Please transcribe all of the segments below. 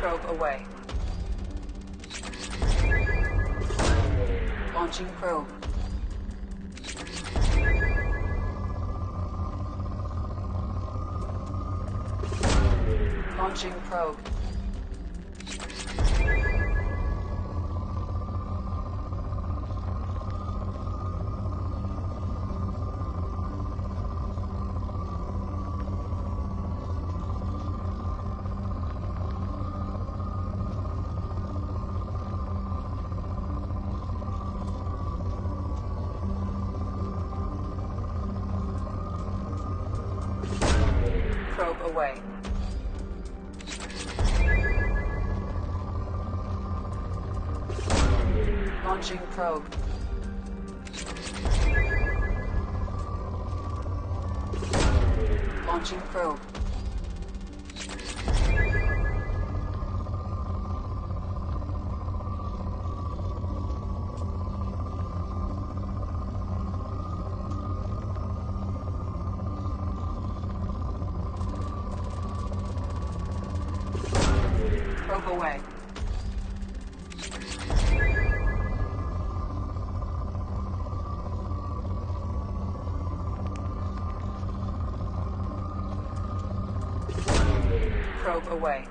Probe away. Launching probe. Launching probe. Probe away. Launching probe. Launching probe. Probe away. Probe away.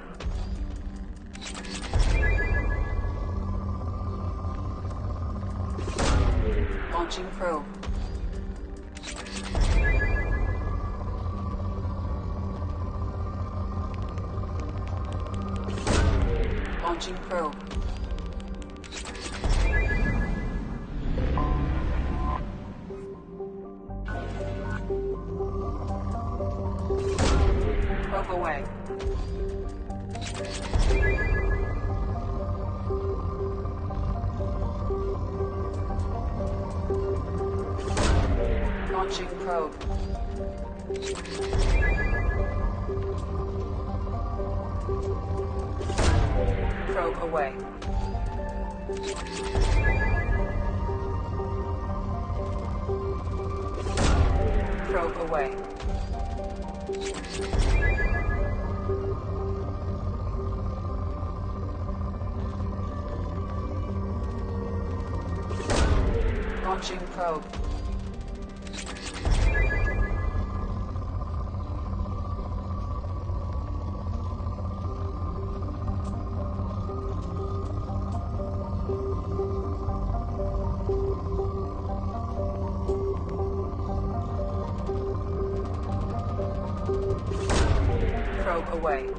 Launching probe. Launching probe. Probe away. Launching probe. Probe away. Probe away. Launching probe. Probe away.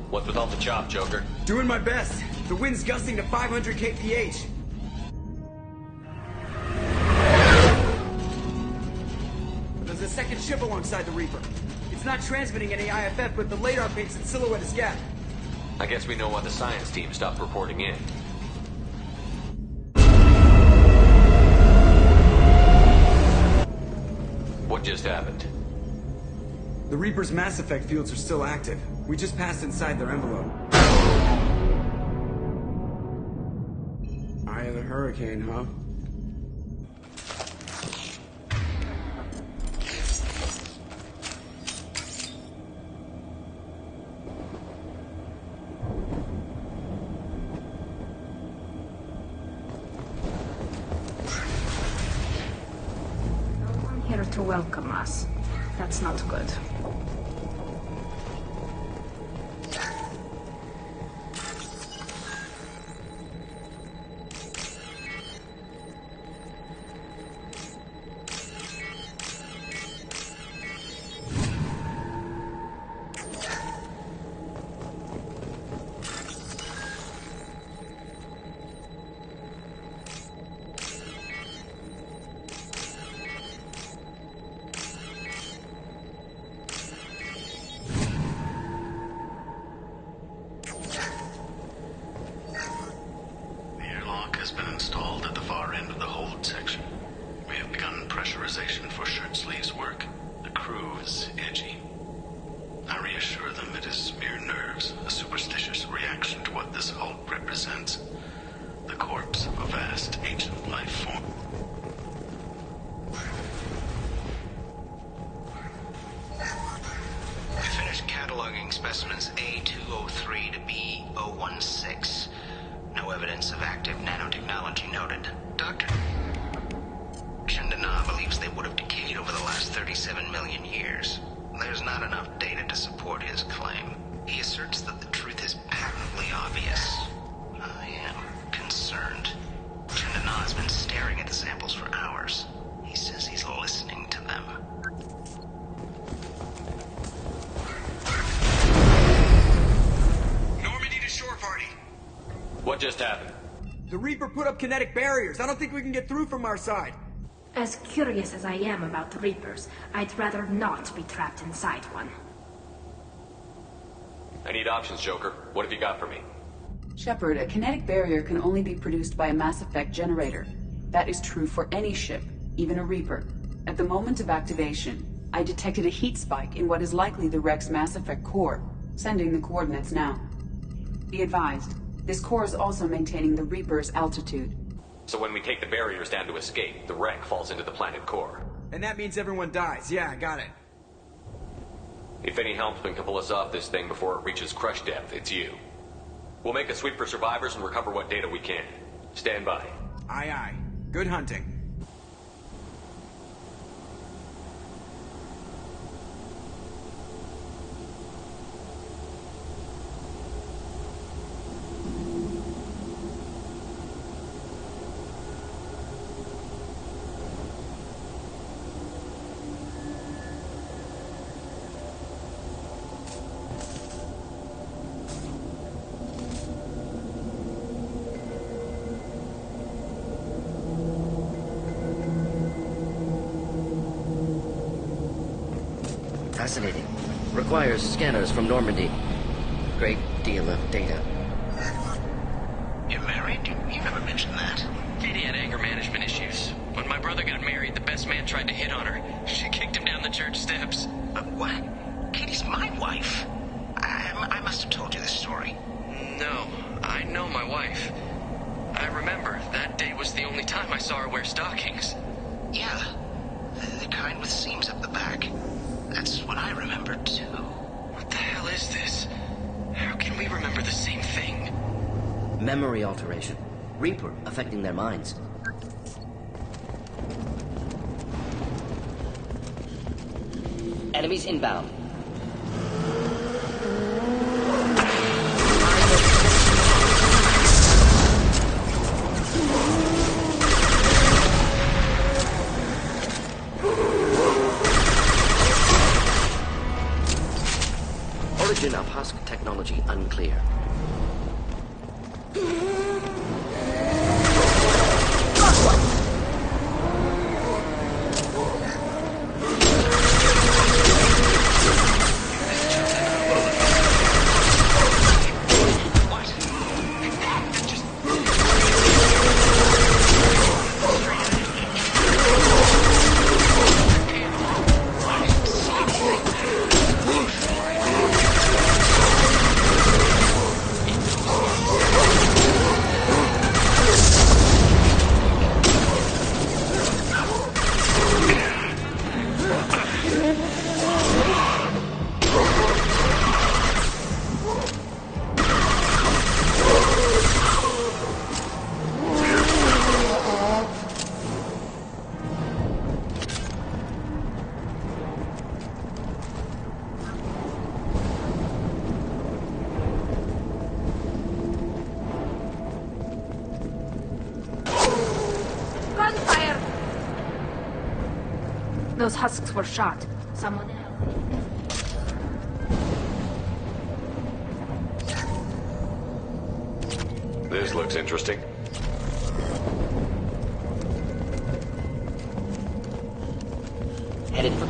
What's with all the chop, Joker? Doing my best. The wind's gusting to 500 kph. There's a second ship alongside the Reaper. It's not transmitting any IFF, but the radar paints its silhouette as gap. I guess we know why the science team stopped reporting in. What just happened? The Reaper's mass effect fields are still active. We just passed inside their envelope. Eye of the hurricane, huh? Here to welcome us. That's not good. Specimens A203 to B016. No evidence of active nanotechnology noted. Doctor, Chandana believes they would have decayed over the last 37 million years. There's not enough data to support his claim. He asserts that the truth is patently obvious. I am concerned. Chandana has been staring at the samples for hours. He says he's listening to them. What just happened? The Reaper put up kinetic barriers. I don't think we can get through from our side. As curious as I am about the Reapers, I'd rather not be trapped inside one. I need options, Joker. What have you got for me? Shepard, a kinetic barrier can only be produced by a Mass Effect generator. That is true for any ship, even a Reaper. At the moment of activation, I detected a heat spike in what is likely the Rex Mass Effect core, sending the coordinates now. Be advised, this core is also maintaining the Reaper's altitude. So when we take the barriers down to escape, the wreck falls into the planet core. And that means everyone dies. Yeah, I got it. If any helmsman can pull us off this thing before it reaches crush depth, it's you. We'll make a sweep for survivors and recover what data we can. Stand by. Aye, aye. Good hunting. Fascinating. Requires scanners from Normandy. Great deal of data. You're married? You never mentioned that. Katie had anger management issues. When my brother got married, the best man tried to hit on her. She kicked him down the church steps. What? Katie's my wife. I must have told you this story. No, I know my wife. I remember that day was the only time I saw her wear stockings. Yeah, the kind with seams up the back. That's what I remember, too. What the hell is this? How can we remember the same thing? Memory alteration. Reaper affecting their minds. Enemies inbound. Origin of husk technology unclear. Those husks were shot. Someone else. This looks interesting. Headed for...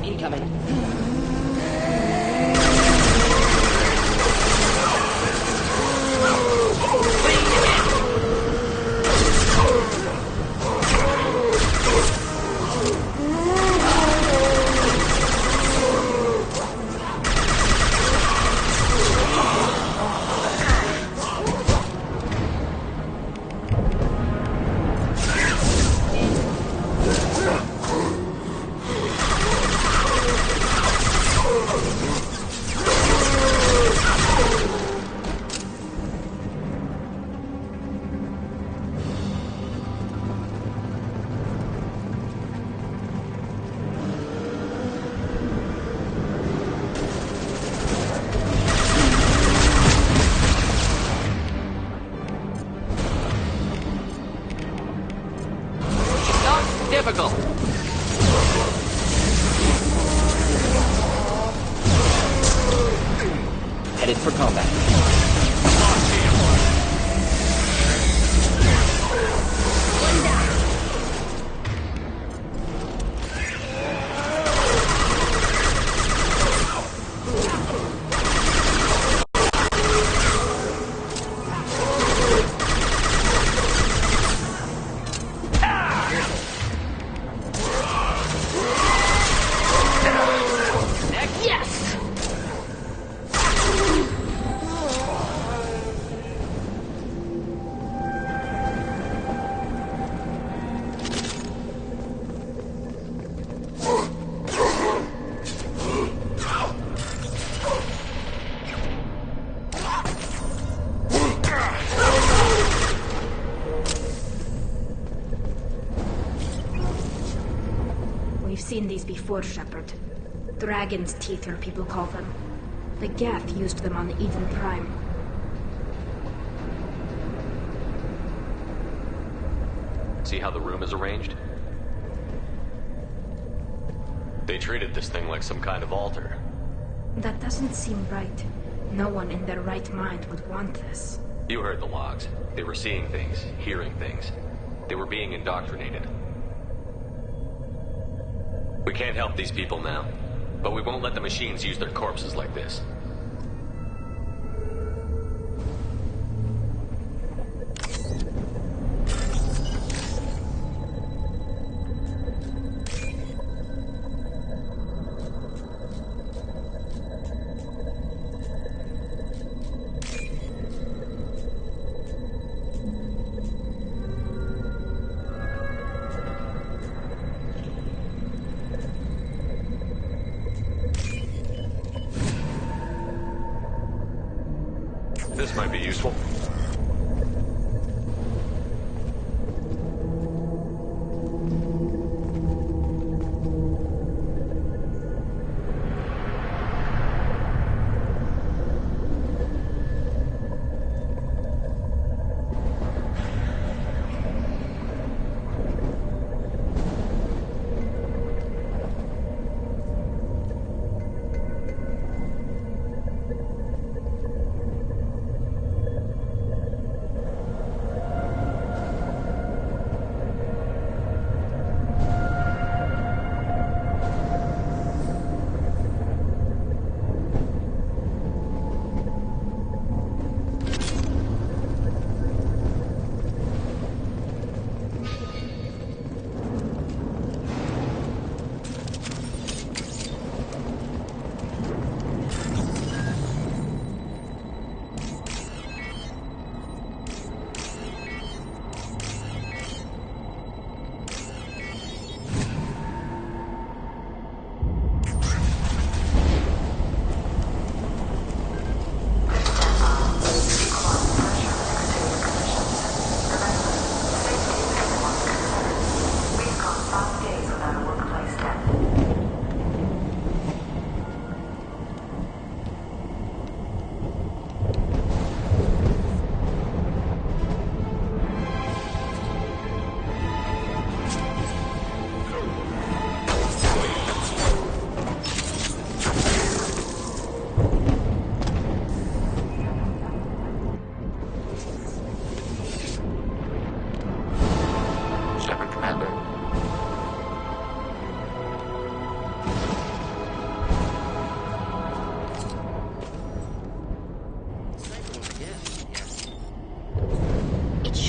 Incoming. Difficult. Headed for combat. Yes! We've seen these before, Shepard. Dragon's teeth, or people call them. The Geth used them on Eden Prime. See how the room is arranged? They treated this thing like some kind of altar. That doesn't seem right. No one in their right mind would want this. You heard the logs. They were seeing things, hearing things. They were being indoctrinated. We can't help these people now, but we won't let the machines use their corpses like this. This might be useful.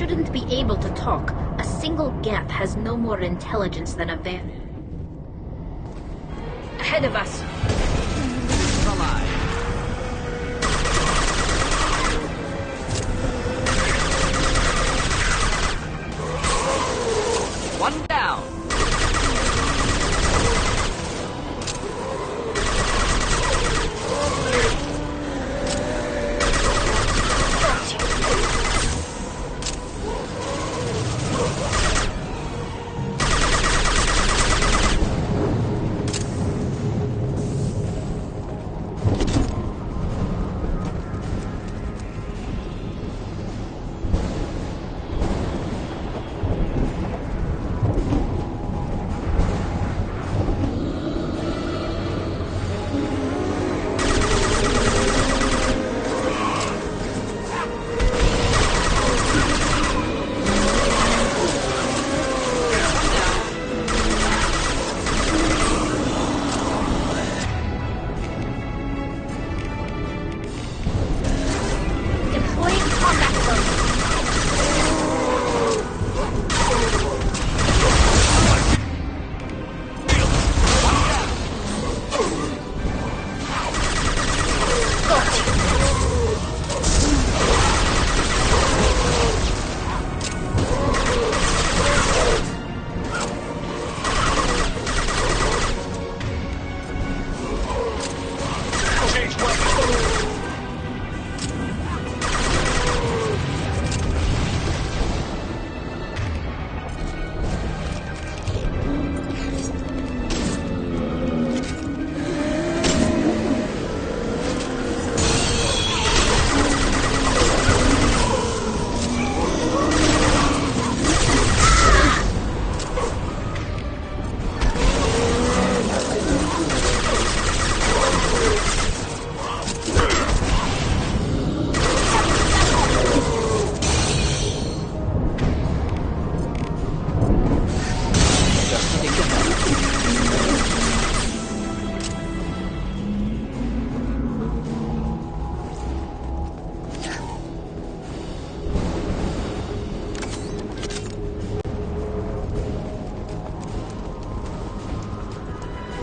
shouldn't be able to talk. A single geth has no more intelligence than a van. Ahead of us. One down.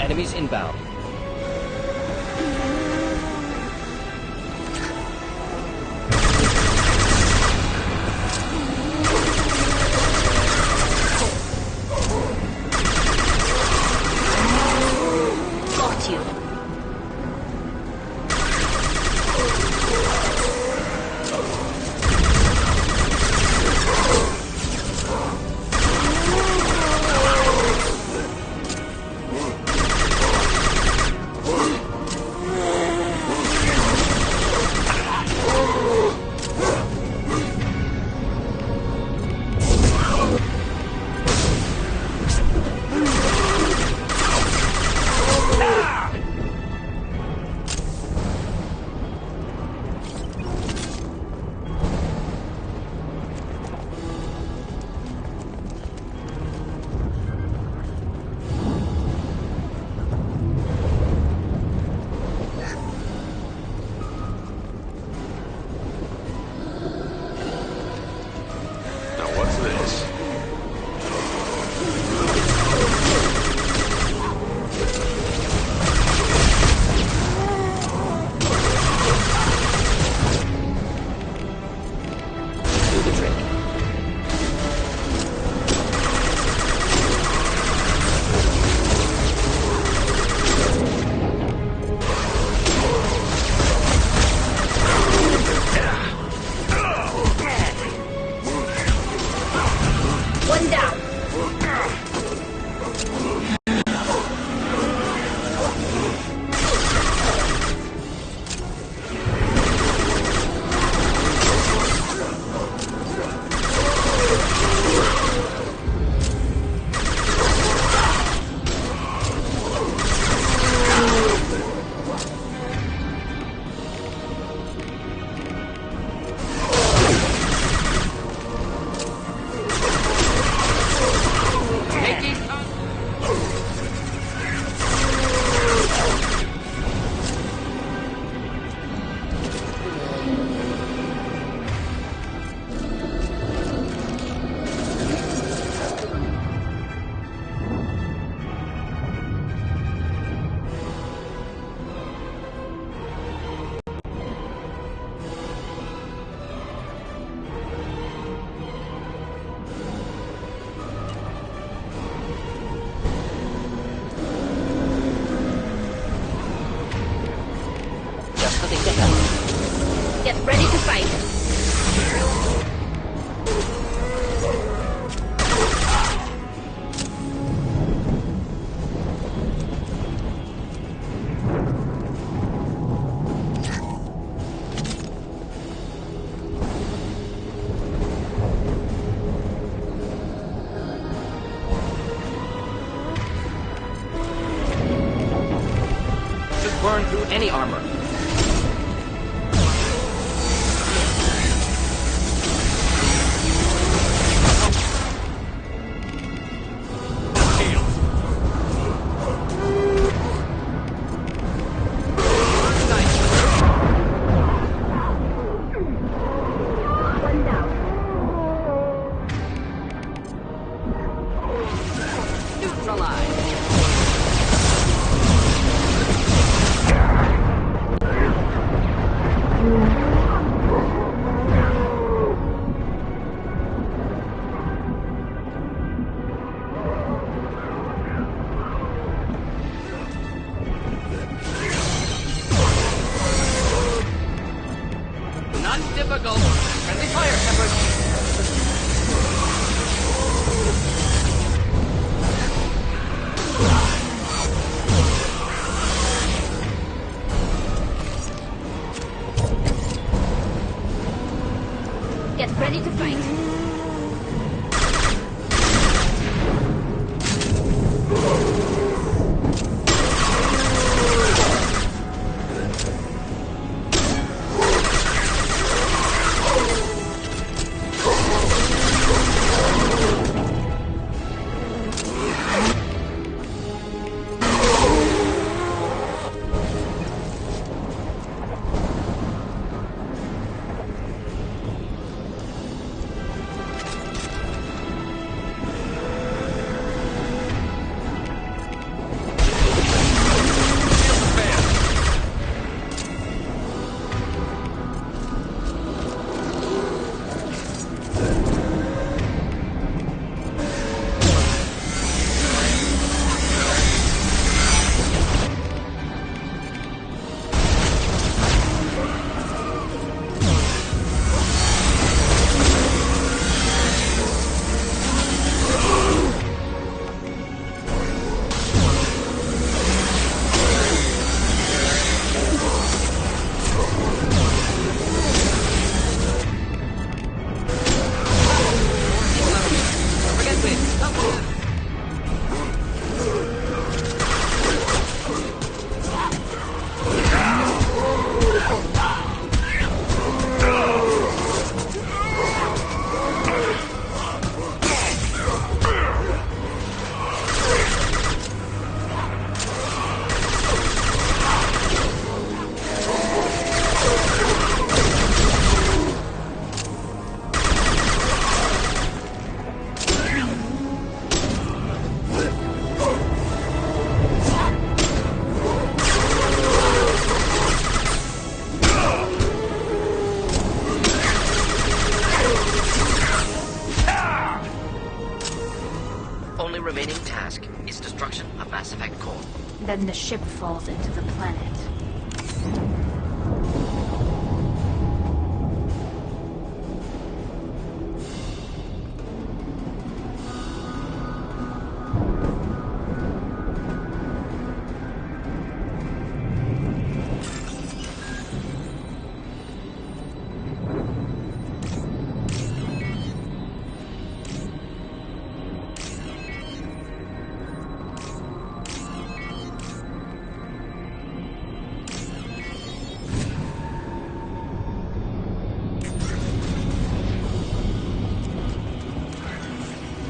Enemies inbound. Got you. fight. Should burn through any armor. Difficult. Friendly fire, Shepard. Get ready to fight. Only remaining task is destruction of Mass Effect core. Then the ship falls into the planet.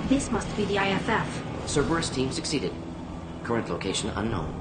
This must be the IFF. Cerberus team succeeded. Current location unknown.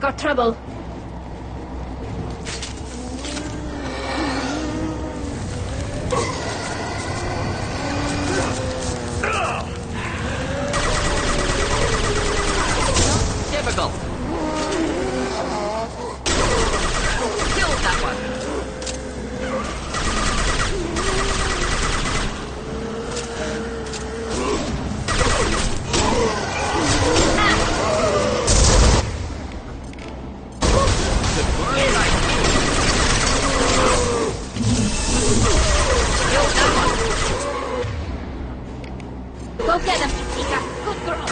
got trouble. Difficult. Killed that one. Go get him, Tika. Good girl.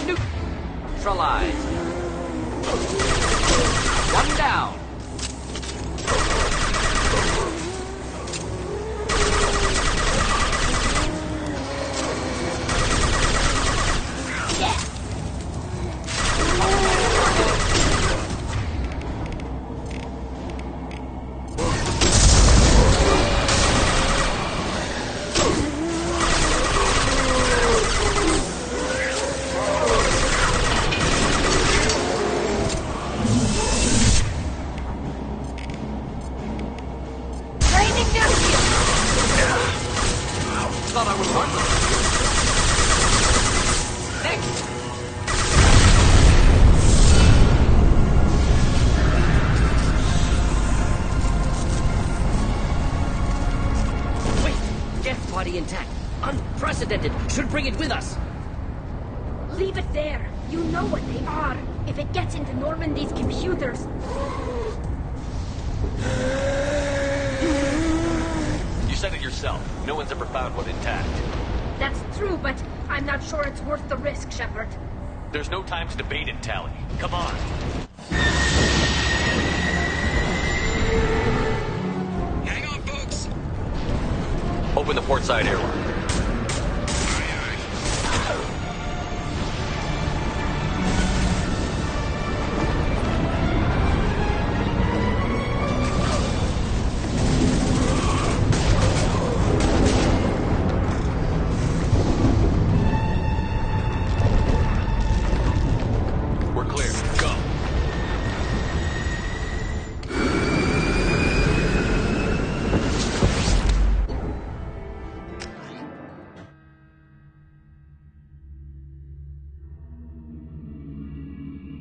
Neutralized. One down. Raining down here. Thought I was worthless. Next. Wait! Death body intact. Unprecedented. Should bring it with us. Leave it there. You know what they are. If it gets into Normandy's computers. You said it yourself. No one's ever found one intact. That's true, but I'm not sure it's worth the risk, Shepard. There's no time to debate it, Tally. Come on. Hang on, folks. Open the port side airlock. We're clear. Go.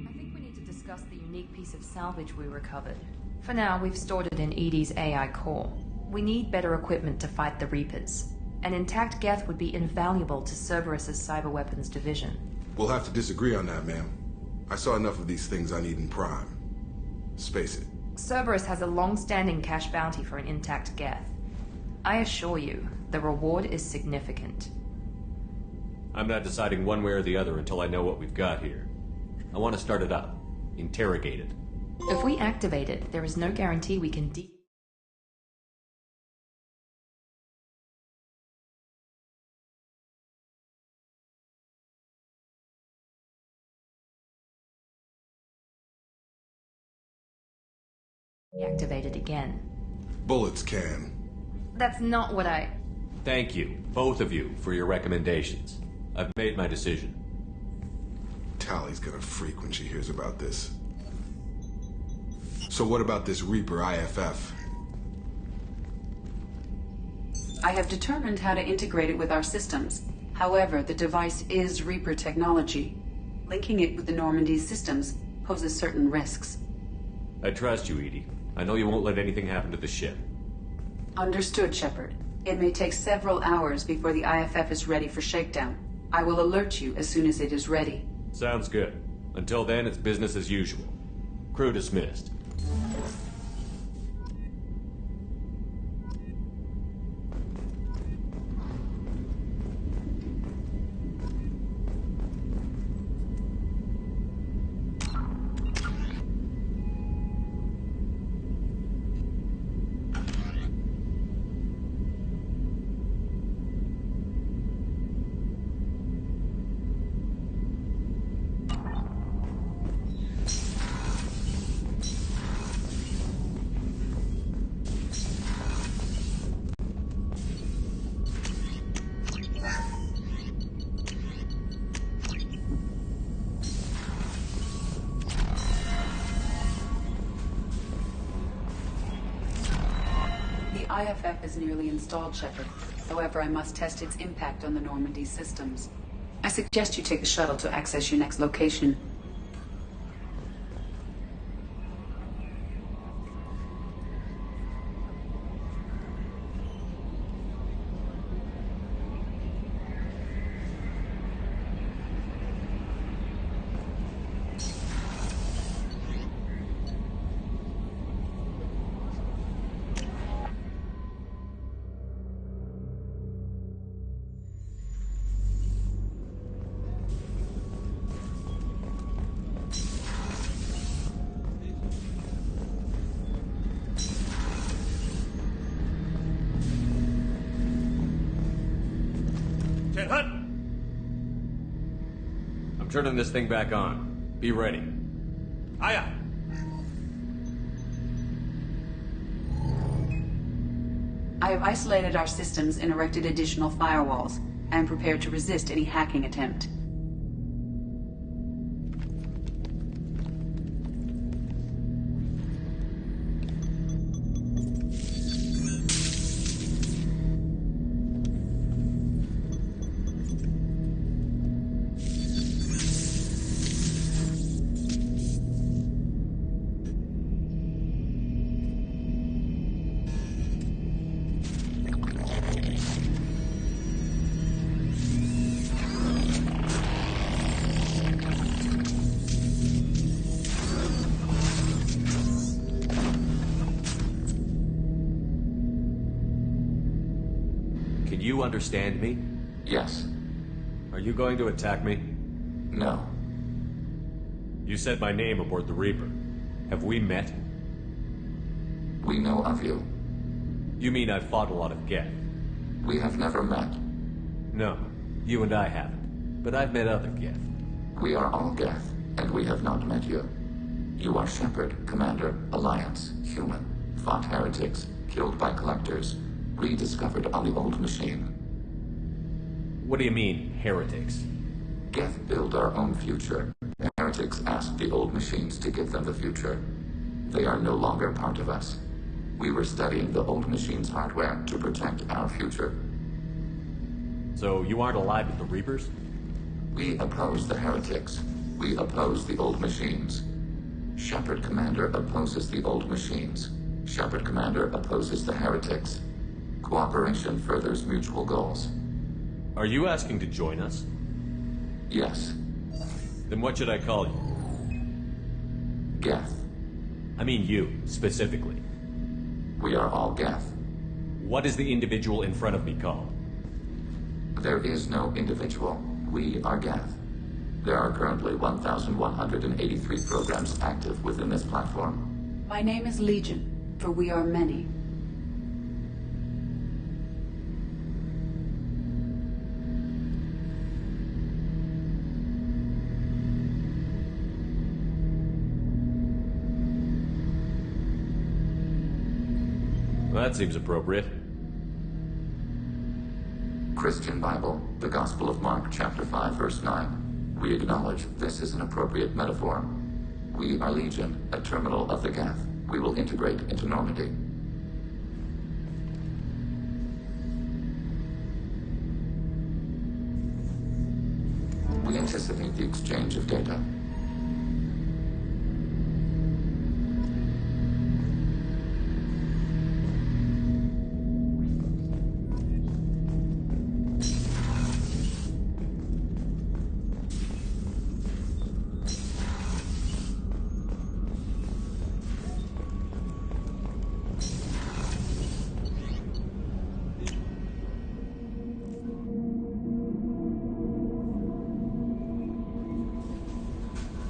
I think we need to discuss the unique piece of salvage we recovered. For now, we've stored it in Edie's AI core. We need better equipment to fight the Reapers. An intact Geth would be invaluable to Cerberus's cyber weapons division. We'll have to disagree on that, ma'am. I saw enough of these things I need in Prime. Space it. Cerberus has a long-standing cash bounty for an intact Geth. I assure you, the reward is significant. I'm not deciding one way or the other until I know what we've got here. I want to start it up. Interrogate it. If we activate it, there is no guarantee we can deactivate it again. Bullets can. That's not what I... Thank you, both of you, for your recommendations. I've made my decision. Tally's gonna freak when she hears about this. So what about this Reaper IFF? I have determined how to integrate it with our systems. However, the device is Reaper technology. Linking it with the Normandy's systems poses certain risks. I trust you, Edie. I know you won't let anything happen to the ship. Understood, Shepard. It may take several hours before the IFF is ready for shakedown. I will alert you as soon as it is ready. Sounds good. Until then, it's business as usual. Crew dismissed. IFF is nearly installed, Shepard. However, I must test its impact on the Normandy systems. I suggest you take the shuttle to access your next location. I'm turning this thing back on. Be ready. Aye, aye. I have isolated our systems and erected additional firewalls. I am prepared to resist any hacking attempt. Can you understand me? Yes. Are you going to attack me? No. You said my name aboard the Reaper. Have we met? We know of you. You mean I've fought a lot of Geth? We have never met. No, you and I haven't. But I've met other Geth. We are all Geth, and we have not met you. You are Shepard, Commander, Alliance, human, fought heretics, killed by collectors, rediscovered on the old machine. What do you mean, heretics? Geth build our own future. Heretics asked the old machines to give them the future. They are no longer part of us. We were studying the old machines' hardware to protect our future. So you aren't allied with the Reapers? We oppose the heretics. We oppose the old machines. Shepard Commander opposes the old machines. Shepard Commander opposes the heretics. Cooperation furthers mutual goals. Are you asking to join us? Yes. Then what should I call you? Geth. I mean you, specifically. We are all Geth. What is the individual in front of me called? There is no individual. We are Geth. There are currently 1,183 programs active within this platform. My name is Legion, for we are many. Well, that seems appropriate. Christian Bible, the Gospel of Mark, chapter 5, verse 9. We acknowledge this is an appropriate metaphor. We are Legion, a terminal of the Geth. We will integrate into Normandy. We anticipate the exchange of data.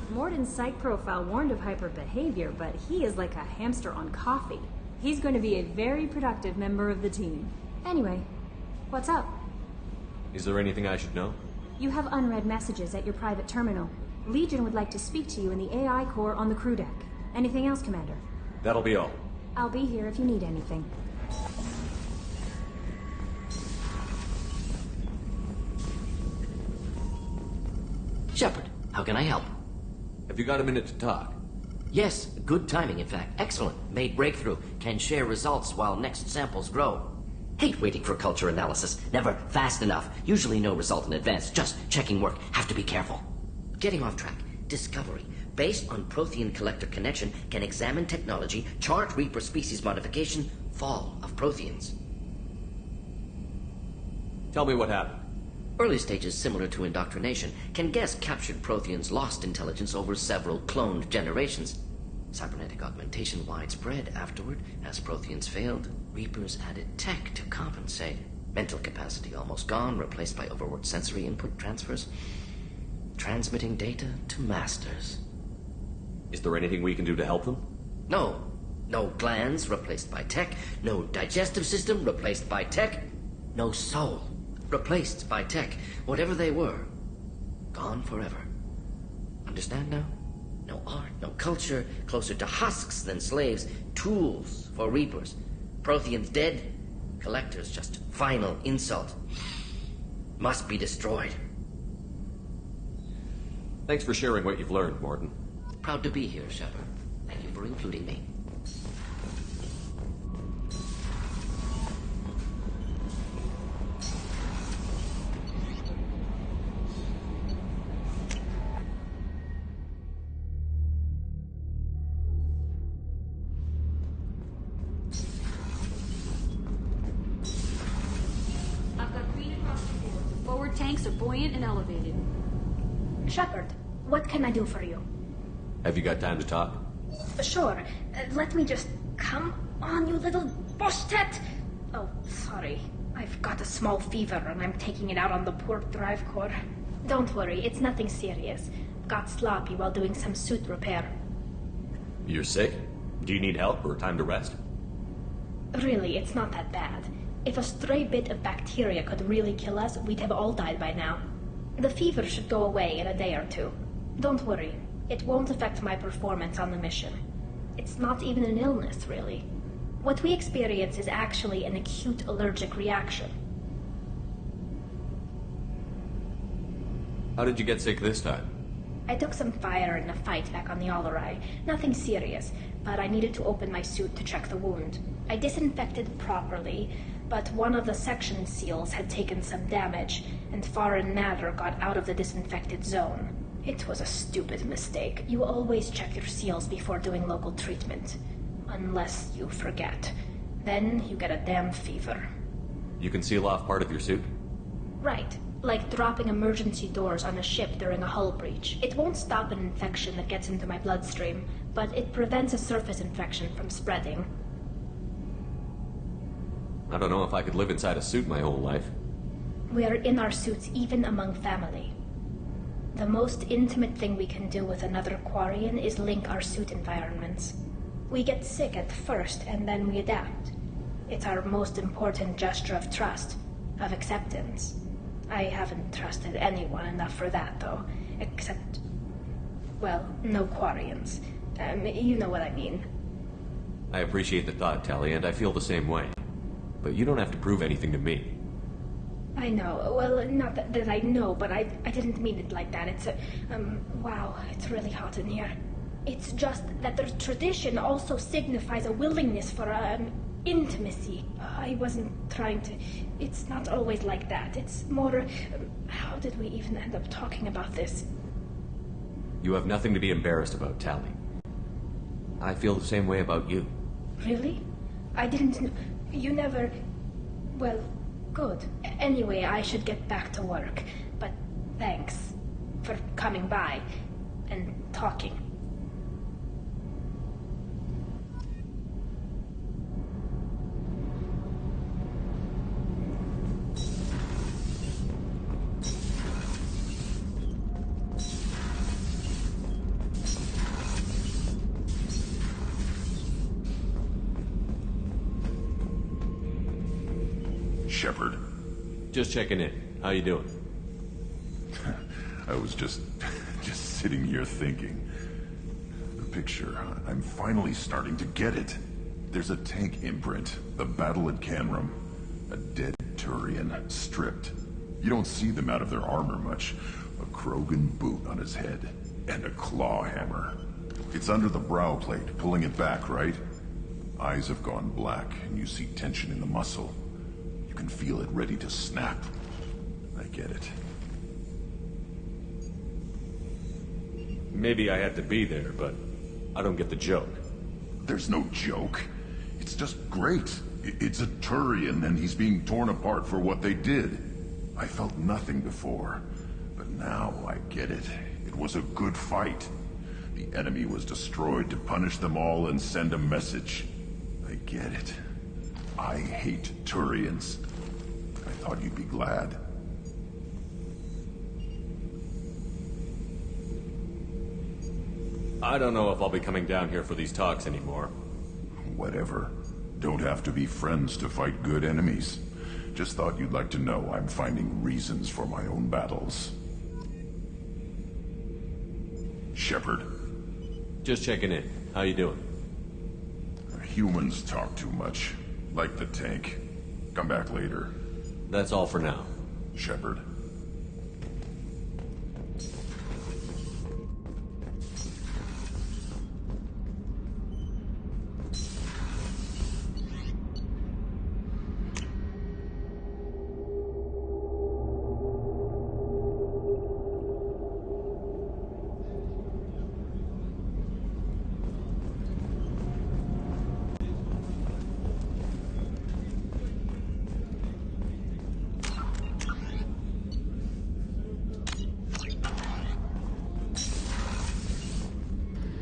Morden's psych profile warned of hyper behavior, but he is like a hamster on coffee. He's going to be a very productive member of the team. Anyway, what's up? Is there anything I should know? You have unread messages at your private terminal. Legion would like to speak to you in the AI core on the crew deck. Anything else, Commander? That'll be all. I'll be here if you need anything. Shepard, how can I help? Have you got a minute to talk? Yes, good timing, in fact. Excellent. Made breakthrough. Can share results while next samples grow. Hate waiting for culture analysis. Never fast enough. Usually no result in advance. Just checking work. Have to be careful. Getting off track. Discovery. Based on Prothean collector connection, can examine technology, chart Reaper species modification, fall of Protheans. Tell me what happened. Early stages similar to indoctrination. Can guess captured Protheans lost intelligence over several cloned generations. Cybernetic augmentation widespread afterward. As Protheans failed, Reapers added tech to compensate. Mental capacity almost gone, replaced by overworked sensory input transfers. Transmitting data to masters. Is there anything we can do to help them? No. No glands replaced by tech. No digestive system replaced by tech. No soul replaced by tech. Whatever they were, gone forever. Understand now? No art, no culture, closer to husks than slaves, tools for Reapers. Protheans dead, collectors just final insult. Must be destroyed. Thanks for sharing what you've learned, Morton. Proud to be here, Shepard. Thank you for including me. I've got green across the board. Forward tanks are buoyant and elevated. Shepard, what can I do for you? Have you got time to talk? Sure. Let me just... Come on, you little boshtet! Oh, sorry. I've got a small fever and I'm taking it out on the poor drive core. Don't worry, it's nothing serious. Got sloppy while doing some suit repair. You're sick? Do you need help or time to rest? Really, it's not that bad. If a stray bit of bacteria could really kill us, we'd have all died by now. The fever should go away in a day or two. Don't worry. It won't affect my performance on the mission. It's not even an illness, really. What we experience is actually an acute allergic reaction. How did you get sick this time? I took some fire in a fight back on the Allerai. Nothing serious, but I needed to open my suit to check the wound. I disinfected properly, but one of the section seals had taken some damage, and foreign matter got out of the disinfected zone. It was a stupid mistake. You always check your seals before doing local treatment. Unless you forget. Then you get a damn fever. You can seal off part of your suit? Right. Like dropping emergency doors on a ship during a hull breach. It won't stop an infection that gets into my bloodstream, but it prevents a surface infection from spreading. I don't know if I could live inside a suit my whole life. We are in our suits even among family. The most intimate thing we can do with another Quarian is link our suit environments. We get sick at first, and then we adapt. It's our most important gesture of trust, of acceptance. I haven't trusted anyone enough for that, though. Except... well, no Quarians. You know what I mean. I appreciate the thought, Tally, and I feel the same way. But you don't have to prove anything to me. I know. Well, not that I know, but I didn't mean it like that. It's wow, it's really hot in here. It's just that the tradition also signifies a willingness for, intimacy. I wasn't trying to... It's not always like that. It's more... how did we even end up talking about this? You have nothing to be embarrassed about, Tally. I feel the same way about you. Really? I didn't... You never... Well, good. Anyway, I should get back to work. But thanks for coming by and talking. Shepard. Just checking in. How you doing? I was just sitting here thinking. The picture, I'm finally starting to get it. There's a tank imprint, the battle at Canrum. A dead Turian, stripped. You don't see them out of their armor much. A Krogan boot on his head, and a claw hammer. It's under the brow plate, pulling it back, right? Eyes have gone black, and you see tension in the muscle. You can feel it ready to snap. I get it. Maybe I had to be there, but I don't get the joke. There's no joke. It's just great. It's a Turian, and he's being torn apart for what they did. I felt nothing before, but now I get it. It was a good fight. The enemy was destroyed to punish them all and send a message. I get it. I hate Turians. I thought you'd be glad. I don't know if I'll be coming down here for these talks anymore. Whatever. Don't have to be friends to fight good enemies. Just thought you'd like to know I'm finding reasons for my own battles. Shepard. Just checking in. How you doing? Humans talk too much. Like the tank. Come back later. That's all for now. Shepard.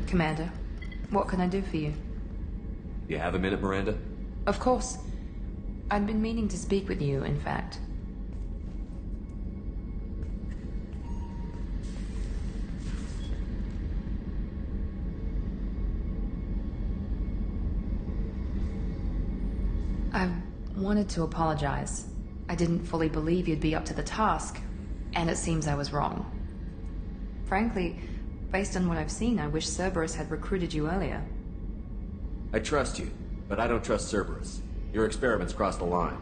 Commander, what can I do for you? You have a minute, Miranda? Of course. I'd been meaning to speak with you, in fact. I wanted to apologize. I didn't fully believe you'd be up to the task, and it seems I was wrong. Frankly, based on what I've seen, I wish Cerberus had recruited you earlier. I trust you, but I don't trust Cerberus. Your experiments crossed the line.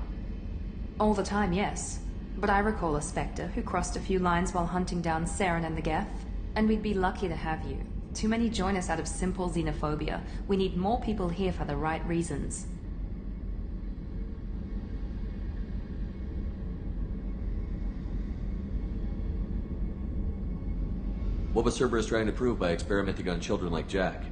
All the time, yes. But I recall a Spectre who crossed a few lines while hunting down Saren and the Geth, and we'd be lucky to have you. Too many join us out of simple xenophobia. We need more people here for the right reasons. What was Cerberus trying to prove by experimenting on children like Jack?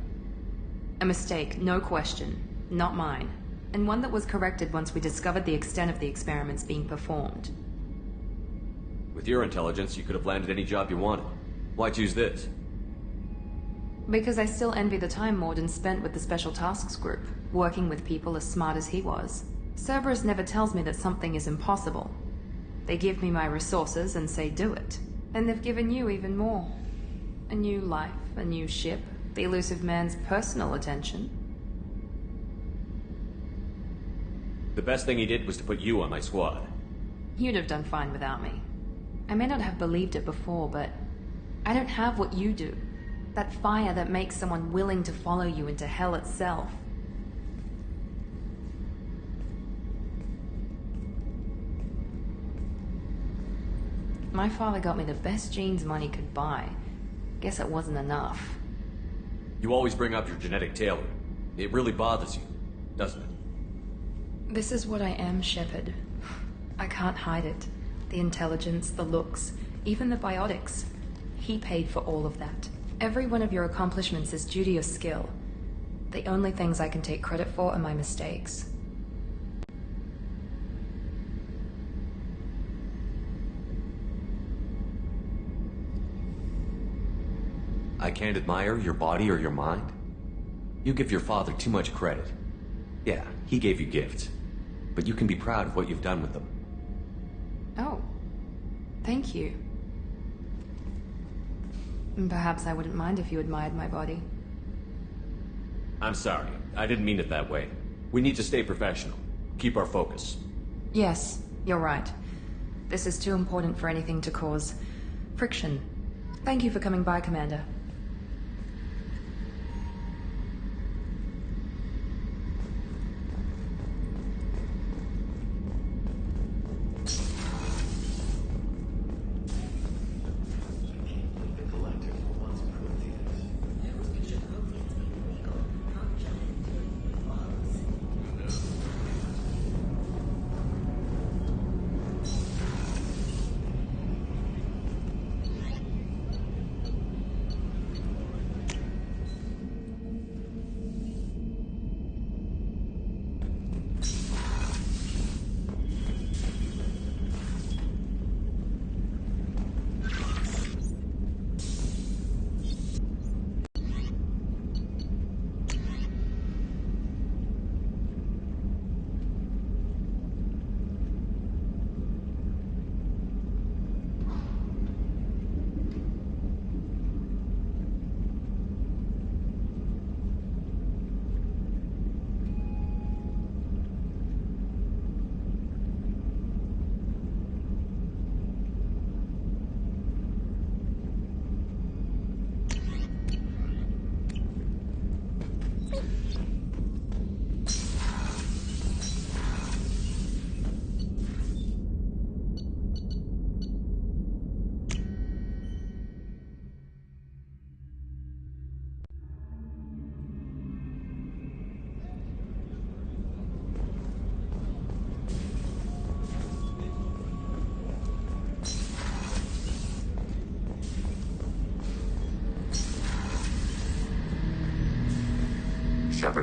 A mistake, no question. Not mine. And one that was corrected once we discovered the extent of the experiments being performed. With your intelligence, you could have landed any job you wanted. Why choose this? Because I still envy the time Morden spent with the Special Tasks Group, working with people as smart as he was. Cerberus never tells me that something is impossible. They give me my resources and say do it. And they've given you even more. A new life, a new ship, the elusive man's personal attention. The best thing he did was to put you on my squad. You'd have done fine without me. I may not have believed it before, but I don't have what you do. That fire that makes someone willing to follow you into hell itself. My father got me the best genes money could buy. Guess it wasn't enough. You always bring up your genetic tailoring. It really bothers you, doesn't it? This is what I am, Shepard. I can't hide it. The intelligence, the looks, even the biotics. He paid for all of that. Every one of your accomplishments is due to your skill. The only things I can take credit for are my mistakes. I can't admire your body or your mind? You give your father too much credit. Yeah, he gave you gifts. But you can be proud of what you've done with them. Oh. Thank you. Perhaps I wouldn't mind if you admired my body. I'm sorry. I didn't mean it that way. We need to stay professional. Keep our focus. Yes, you're right. This is too important for anything to cause friction. Thank you for coming by, Commander.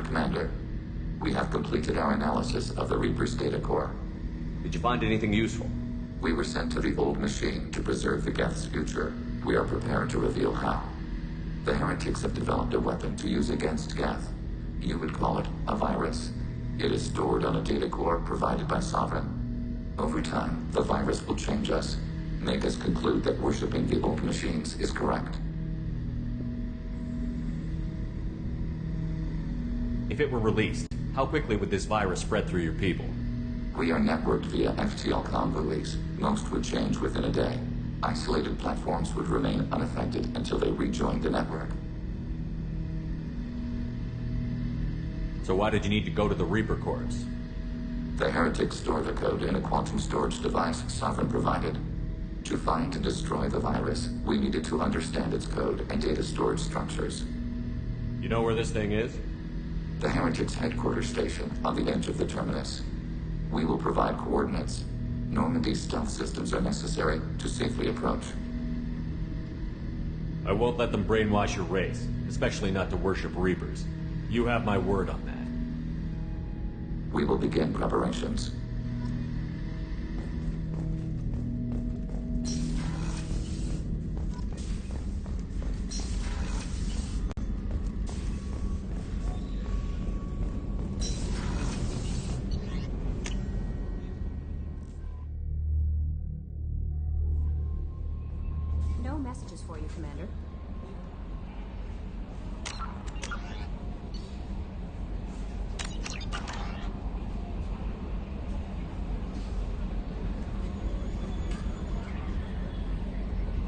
Commander. We have completed our analysis of the Reaper's data core. Did you find anything useful? We were sent to the old machine to preserve the Geth's future. We are prepared to reveal how. The heretics have developed a weapon to use against Geth. You would call it a virus. It is stored on a data core provided by Sovereign. Over time, the virus will change us, make us conclude that worshipping the old machines is correct. If it were released, how quickly would this virus spread through your people? We are networked via FTL convoys. Most would change within a day. Isolated platforms would remain unaffected until they rejoined the network. So why did you need to go to the Reaper cores? The heretics store the code in a quantum storage device Sovereign provided. To find and destroy the virus, we needed to understand its code and data storage structures. You know where this thing is? The heretics' headquarters station on the edge of the terminus. We will provide coordinates. Normandy's stealth systems are necessary to safely approach. I won't let them brainwash your race, especially not to worship Reapers. You have my word on that. We will begin preparations. No messages for you, Commander.